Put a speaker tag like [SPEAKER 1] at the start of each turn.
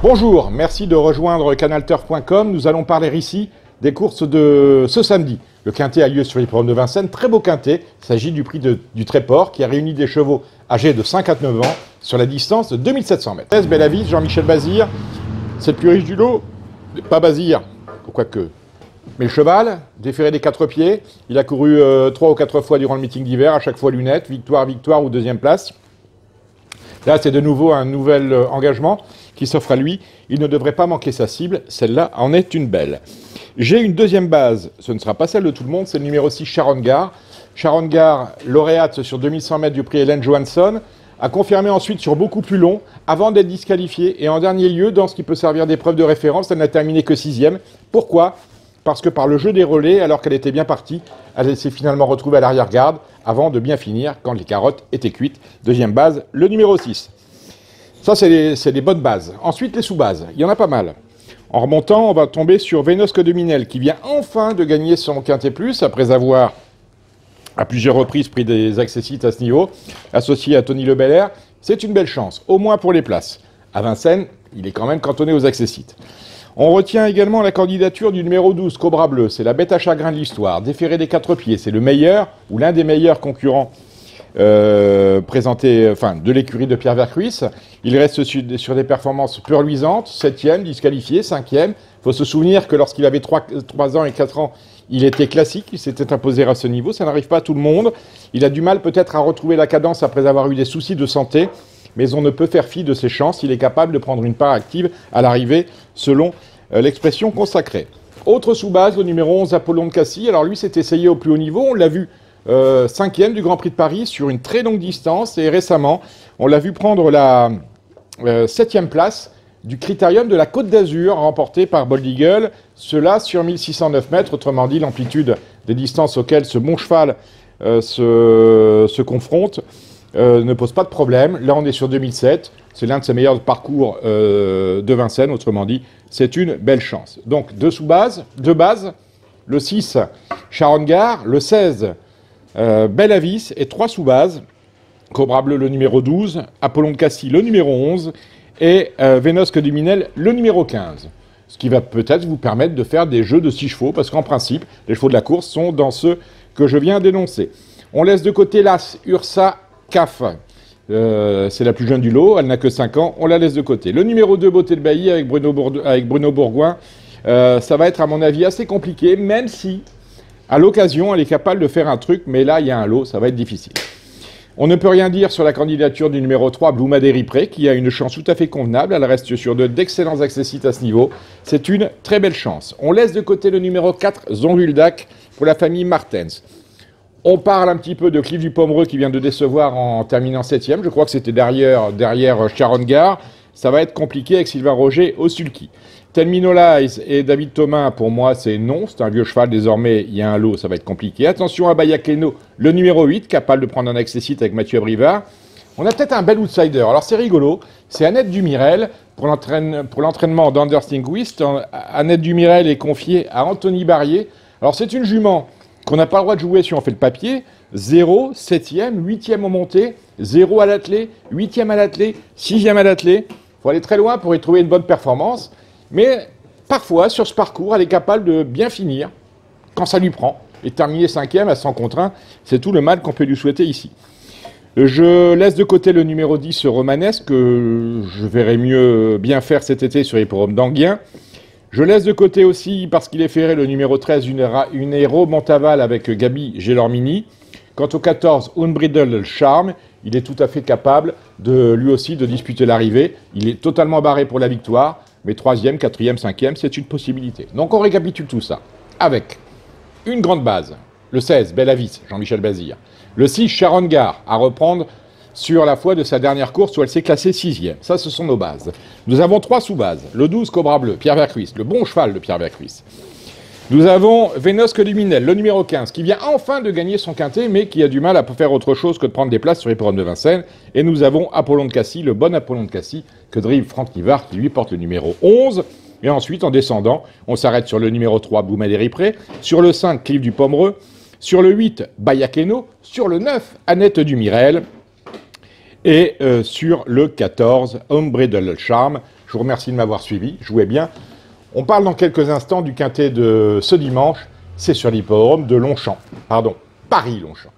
[SPEAKER 1] Bonjour, merci de rejoindre canalturf.com. Nous allons parler ici des courses de ce samedi. Le quintet a lieu sur l'hippodrome de Vincennes, très beau quintet. Il s'agit du prix du Tréport qui a réuni des chevaux âgés de 5 à 9 ans sur la distance de 2700 mètres. Belle-Avis, Jean-Michel Bazir, c'est le plus riche du lot. Pas Bazir, quoique. Mais le cheval, déféré des 4 pieds, il a couru 3 ou 4 fois durant le meeting d'hiver, à chaque fois lunettes, victoire, victoire ou deuxième place. Là, c'est de nouveau un nouvel engagement qui s'offre à lui. Il ne devrait pas manquer sa cible. Celle-là en est une belle. J'ai une deuxième base. Ce ne sera pas celle de tout le monde. C'est le numéro 6, Sharon Gare. Sharon Gare, lauréate sur 2100 mètres du prix Hélène Johansson, a confirmé ensuite sur beaucoup plus long, avant d'être disqualifiée. Et en dernier lieu, dans ce qui peut servir d'épreuve de référence, elle n'a terminé que 6e. Pourquoi ? Parce que par le jeu des relais, alors qu'elle était bien partie, elle s'est finalement retrouvée à l'arrière-garde avant de bien finir quand les carottes étaient cuites. Deuxième base, le numéro 6. Ça, c'est des bonnes bases. Ensuite, les sous-bases. Il y en a pas mal. En remontant, on va tomber sur Vénosque de Minel, qui vient enfin de gagner son Quintet Plus, après avoir, à plusieurs reprises, pris des accessites à ce niveau, associé à Tony Le Belair. C'est une belle chance, au moins pour les places. À Vincennes, il est quand même cantonné aux accessites. On retient également la candidature du numéro 12, Cobra Bleu. C'est la bête à chagrin de l'histoire. Déféré des 4 pieds, c'est le meilleur, ou l'un des meilleurs concurrents de l'écurie de Pierre Vercruis. Il reste sur des performances peu reluisantes, 7e, disqualifié, 5e. Il faut se souvenir que lorsqu'il avait 3 ans et 4 ans, il était classique, il s'était imposé à ce niveau, ça n'arrive pas à tout le monde. Il a du mal peut-être à retrouver la cadence après avoir eu des soucis de santé, mais on ne peut faire fi de ses chances, il est capable de prendre une part active à l'arrivée, selon l'expression consacrée. Autre sous-base, le numéro 11, Apollon de Cassis. Alors lui s'est essayé au plus haut niveau, on l'a vu 5e du Grand Prix de Paris sur une très longue distance, et récemment, on l'a vu prendre la 7e place du Critérium de la Côte d'Azur, remporté par Bold Eagle, cela sur 1609 mètres, autrement dit l'amplitude des distances auxquelles ce bon cheval se confronte ne pose pas de problème. Là, on est sur 2007, c'est l'un de ses meilleurs parcours de Vincennes, autrement dit, c'est une belle chance. Donc, deux bases, le 6, Sharon Gare, le 16, Belle-Avis, et 3 sous-bases, Cobra Bleu, le numéro 12, Apollon de Cassis, le numéro 11, et Vénosque du Minel, le numéro 15. Ce qui va peut-être vous permettre de faire des jeux de 6 chevaux, parce qu'en principe, les chevaux de la course sont dans ceux que je viens d'énoncer. On laisse de côté l'As Ursa CAF. C'est la plus jeune du lot, elle n'a que 5 ans, on la laisse de côté. Le numéro 2, Beauté de Bailly, avec Bruno Bourgoin, ça va être à mon avis assez compliqué, même si, à l'occasion, elle est capable de faire un truc, mais là, il y a un lot, ça va être difficile. On ne peut rien dire sur la candidature du numéro 3, Blue Madéripré, qui a une chance tout à fait convenable. Elle reste sur d'excellents accessites à ce niveau. C'est une très belle chance. On laisse de côté le numéro 4, Zonguldak, pour la famille Martens. On parle un petit peu de Cliff du Pomereux, qui vient de décevoir en terminant 7e. Je crois que c'était derrière Sharon Gare. Ça va être compliqué avec Sylvain Roger au sulky. Telmino Lies et David Thomas, pour moi, c'est non. C'est un vieux cheval, désormais, il y a un lot, ça va être compliqué. Attention à Bayakeno, le numéro 8, capable de prendre un accessite avec Mathieu Abrivard. On a peut-être un bel outsider. Alors, c'est rigolo. C'est Annette Dumirel pour l'entraînement d'Understinguished. Annette Dumirel est confiée à Anthony Barrier. Alors, c'est une jument qu'on n'a pas le droit de jouer si on fait le papier. 0, 7e, 8e au monté, 0 à l'attelé, 8e à l'attelé, 6e à l'attelé. Il faut aller très loin pour y trouver une bonne performance. Mais parfois, sur ce parcours, elle est capable de bien finir quand ça lui prend. Et terminer 5e à 100 contre 1, c'est tout le mal qu'on peut lui souhaiter ici. Je laisse de côté le numéro 10, Romanesque, que je verrai mieux bien faire cet été sur l'hippodrome d'Anguien. Je laisse de côté aussi, parce qu'il est ferré, le numéro 13, une héros Montaval avec Gabi Gélormini. Quant au 14, Unbridled Charm, il est tout à fait capable lui aussi de disputer l'arrivée. Il est totalement barré pour la victoire. Mais 3e, 4e, 5e, c'est une possibilité. Donc on récapitule tout ça avec une grande base. Le 16, Belle-Avis, Jean-Michel Bazir. Le 6, Sharon Gare, à reprendre sur la foi de sa dernière course où elle s'est classée 6e. Ça, ce sont nos bases. Nous avons 3 sous-bases. Le 12, Cobra Bleu, Pierre Vercruis, le bon cheval de Pierre Vercruis. Nous avons Vénosque du Minel, le numéro 15, qui vient enfin de gagner son quintet, mais qui a du mal à faire autre chose que de prendre des places sur les l'hippodrome de Vincennes. Et nous avons Apollon de Cassis, le bon Apollon de Cassis, que drive Franck Nivard, qui lui porte le numéro 11. Et ensuite, en descendant, on s'arrête sur le numéro 3, Blue Madéripré, sur le 5, Cliff du Pomereux, sur le 8, Bayakeno, sur le 9, Annette Dumirel, et sur le 14, Unbridled Charm. Je vous remercie de m'avoir suivi. Jouez bien. On parle dans quelques instants du quintet de ce dimanche. C'est sur l'hippodrome de Longchamp. Pardon, Paris-Longchamp.